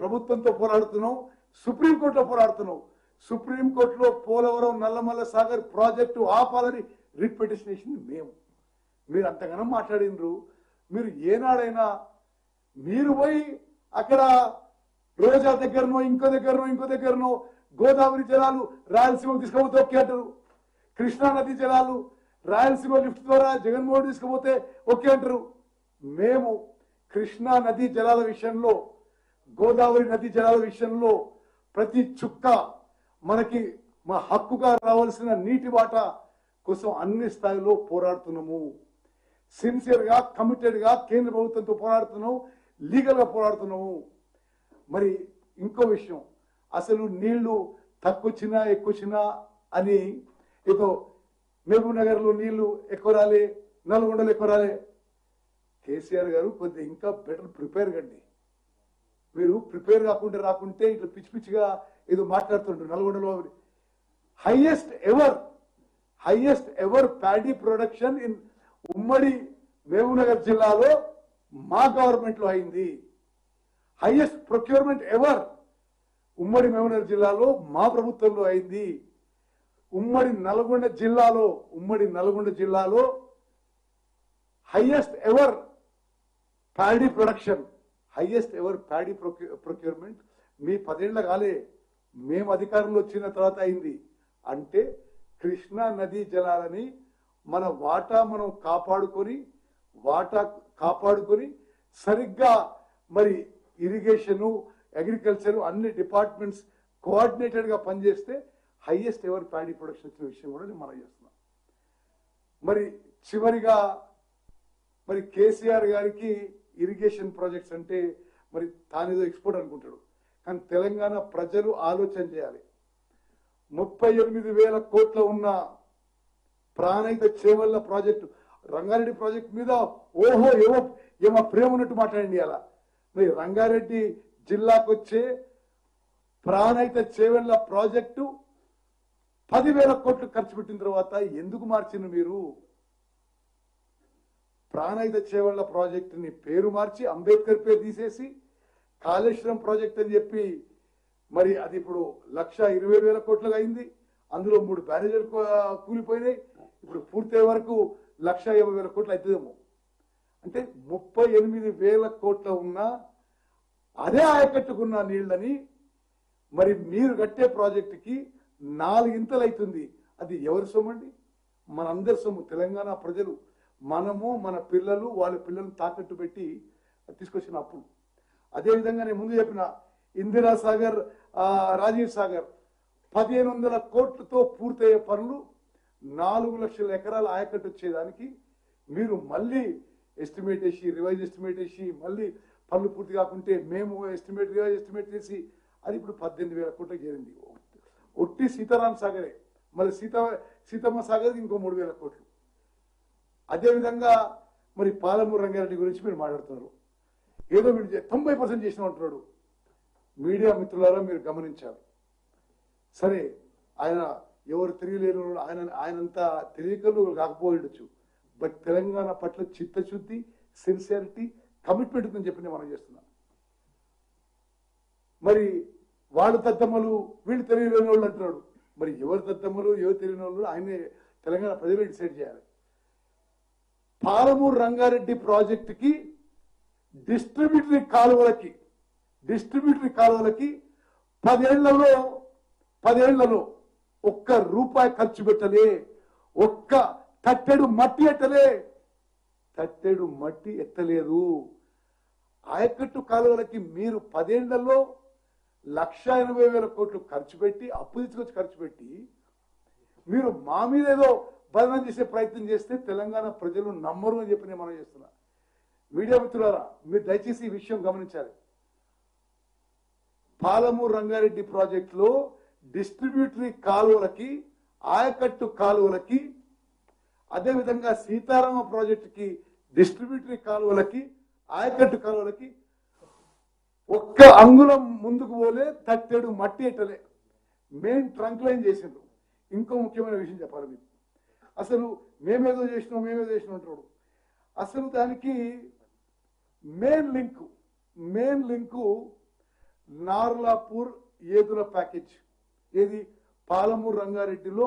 ప్రభుత్వంతో పోరాడుతున్నాం, సుప్రీంకోర్టులో పోరాడుతున్నాం. సుప్రీంకోర్టులో పోలవరం నల్లమల్ల సాగర్ ప్రాజెక్టు ఆపాలని రిట్ పిటిషన్ వేసింది మేము. మీరు అంతగానో మాట్లాడినరు. మీరు ఏనాడైనా మీరు పోయి అక్కడ రోజా దగ్గరనో ఇంకో దగ్గరనో గోదావరి జలాలు రాయలసీమకు తీసుకుపోతే ఓకే అంటారు. కృష్ణా నది జలాలు రాయలసీమ లిఫ్ట్ ద్వారా జగన్మోహన్ తీసుకుపోతే ఓకే అంటారు. మేము కృష్ణా నది జలాల విషయంలో, గోదావరి నది జలాల విషయంలో ప్రతి చుక్క మనకి మా హక్కుగా రావాల్సిన నీటి వాటా కోసం అన్ని స్థాయిలో పోరాడుతున్నాము. సిన్సియర్ గా, కమిటెడ్ గా కేంద్ర ప్రభుత్వంతో పోరాడుతున్నాము, లీగల్ గా పోరాడుతున్నాము. మరి ఇంకో విషయం, అసలు నీళ్లు తక్కువచ్చినా ఎక్కువచ్చినా అని ఏదో మహబూబ్ నగర్ లో నీళ్లు ఎక్కువ రాలే, నల్గొండలో ఎక్కువ రాలే. కేసీఆర్ గారు కొద్దిగా ఇంకా బెటర్ ప్రిపేర్ కండి. మీరు ప్రిపేర్ రాకుంటే ఇట్లా పిచ్చి పిచ్చిగా ఏదో మాట్లాడుతుంటారు. నల్గొండలో highest ever paddy production in ఉమ్మడి మహబూబ్ నగర్ జిల్లాలో మా గవర్నమెంట్ లో అయింది. హైయెస్ట్ ప్రొక్యూర్మెంట్ ఎవర్ ఉమ్మడి మహబూబ్ నగర్ జిల్లాలో మా ప్రభుత్వంలో అయింది. ఉమ్మడి నల్గొండ జిల్లాలో highest ever paddy production, highest ever paddy procurement మీ 10 ఏళ్ల కాలే, మేము అధికారంలో వచ్చిన తర్వాత అయింది. అంటే కృష్ణా నదీ జలాలని మన వాటా మనం కాపాడుకొని సరిగ్గా మరి ఇరిగేషను, అగ్రికల్చర్ అన్ని డిపార్ట్మెంట్స్ కోఆర్డినేటెడ్ గా పనిచేస్తే హైయెస్ట్ ఎవర్ ప్యాడీ ప్రొడక్షన్ వచ్చిన విషయం కూడా నేను మనం చేస్తున్నాం. మరి చివరిగా మరి కేసీఆర్ గారికి ఇరిగేషన్ ప్రాజెక్ట్స్ అంటే మరి తానేదో ఎక్స్పోర్ట్ అనుకుంటాడు. కానీ తెలంగాణ ప్రజలు ఆలోచన చేయాలి. 38,000 కోట్ల ఉన్న ప్రాణహిత చేవల్ల ప్రాజెక్టు, రంగారెడ్డి ప్రాజెక్టు మీద ఓహో ఏమో ప్రేమ ఉన్నట్టు మాట్లాడండి. అలా మరి రంగారెడ్డి జిల్లాకు వచ్చే ప్రాణహిత చేవల్ల ప్రాజెక్టు 10,000 కోట్లు ఖర్చు పెట్టిన తర్వాత ఎందుకు మార్చిన మీరు? ప్రాణహిత చేవల్ల ప్రాజెక్టుని పేరు మార్చి అంబేద్కర్ పేరు తీసేసి కాళేశ్వరం ప్రాజెక్ట్ అని చెప్పి మరి అది ఇప్పుడు 1,20,000 కోట్లుగా అయింది. అందులో 3 బ్యారేజీలు కూలిపోయినాయి. ఇప్పుడు పూర్తయ్యే వరకు 1,50,000 కోట్లు అవుతుందేమో. అంటే 38,000 కోట్ల ఉన్న అదే ఆయకట్టుకున్న నీళ్ళని మరి మీరు కట్టే ప్రాజెక్టుకి 4 ఇంతలు అవుతుంది. అది ఎవరి సొమ్ము అండి? మనందరి సొమ్ము. తెలంగాణ ప్రజలు, మనము, మన పిల్లలు, వాళ్ళ పిల్లలను తాకట్టు పెట్టి తీసుకొచ్చిన అప్పులు. అదేవిధంగా నేను ముందు చెప్పిన ఇందిరా సాగర్, రాజీవ్ సాగర్ 1,500 కోట్లతో పూర్తయ్యే పనులు 4 లక్షల ఎకరాల ఆయకట్టు వచ్చేదానికి మీరు మళ్ళీ ఎస్టిమేట్ వేసి, రివైజ్ ఎస్టిమేట్ వేసి, మళ్ళీ పనులు పూర్తి కాకుంటే మేము రివైజ్ ఎస్టిమేట్ చేసి అది ఇప్పుడు 18,000 కోట్లకు చేరింది. ఒట్టి సీతారాం సాగరే, మళ్ళీ సీతమ్మ సాగర్ ఇంకో 3,000 కోట్లు. అదేవిధంగా మరి పాలమూరు రంగారెడ్డి గురించి మీరు మాట్లాడుతున్నారు. ఏదో మీరు 90% చేసిన అంటున్నాడు. మీడియా మిత్రులారా మీరు గమనించాలి. సరే, ఆయన ఎవరు తెలియలేరు, ఆయనంతా తెలియకలు కాకపోవచ్చు. బట్ తెలంగాణ పట్ల చిత్తశుద్ధి, సిన్సియారిటీ, కమిట్మెంట్ ఉందని చెప్పి మనం చేస్తున్నాం. మరి వాళ్ళు తద్దమ్మలు, వీళ్ళు తెలియలేని వాళ్ళు అంటున్నాడు. మరి ఎవరు తద్దమ్మలు, ఎవరు తెలియని వాళ్ళు ఆయనే తెలంగాణ ప్రజలు డిసైడ్ చేయాలి. పాలమూరు రంగారెడ్డి ప్రాజెక్టుకి డిస్ట్రిబ్యూటరీ కాలువలకి 10 ఏళ్లలో ₹1 ఖర్చు పెట్టలే, ఒక్క తట్టెడు మట్టి ఎత్తలేదు. ఆయకట్టు కాలువలకి మీరు 10 ఏళ్లలో 1,80,000 కోట్లు ఖర్చు పెట్టి, అప్పు తీసుకొచ్చి ఖర్చు పెట్టి మీరు మా మీద ఏదో బదనం చేసే ప్రయత్నం చేస్తే తెలంగాణ ప్రజలు నమ్మరు అని చెప్పి నేను మనం చేస్తున్నా. మీడియా మిత్రులారా మీరు దయచేసి ఈ విషయం గమనించాలి. పాలమూరు రంగారెడ్డి ప్రాజెక్టులో డిస్ట్రిబ్యూటరీ కాలువలకి, ఆయకట్టు కాలువలకి, అదేవిధంగా సీతారామ ప్రాజెక్టుకి డిస్ట్రిబ్యూటరీ కాలువలకి, ఆయకట్టు కాలువలకి ఒక్క అంగుళం ముందుకు పోలే, తట్టెడు మట్టి ఎట్టలే. మెయిన్ ట్రంక్ లైన్ చేసిండ్రు. ఇంకో ముఖ్యమైన విషయం చెప్పాలి మీకు. అసలు మేమేదో చేసినాం అంటాడు. అసలు దానికి main link Narlapur Yedula package, ఏది పాలమూరు రంగారెడ్డిలో